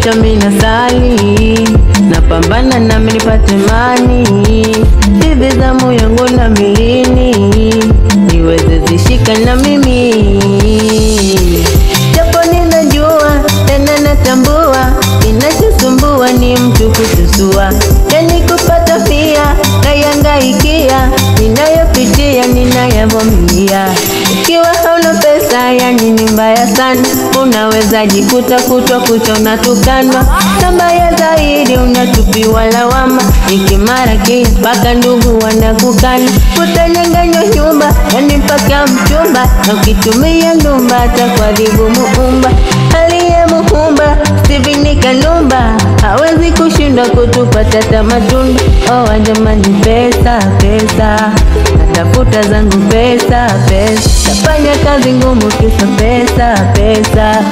kucha mina sali, napambana nami nipate mani. Hivi zamu yangu na milini, niweze zishika na mimi. Japo ninajua, tena natambua, kinachosumbua ni mtu kutusua. Yani kupata pia, nayangaikia, ninayopitia, ninayavumilia. Ukiwa hauna pesa, yani ni mbaya sana. Unaweza jikuta kutwa kucha unatukanwa, na mbaya zaidi unatupiwa lawama. Ikimara kia mpaka ndugu wanakukana. Utanyanganywa nyumba, yani mpaka mchumba, na ukitumia ndumba atakuadhibu Muumba. Aliye Muumba Steven Kanumba hawezi kushindwa kutupa tata matunda. Oh jamani, pesa pesa, natafuta zangu pesa pesa, nafanya kazi ngumu kisa pesa pesa.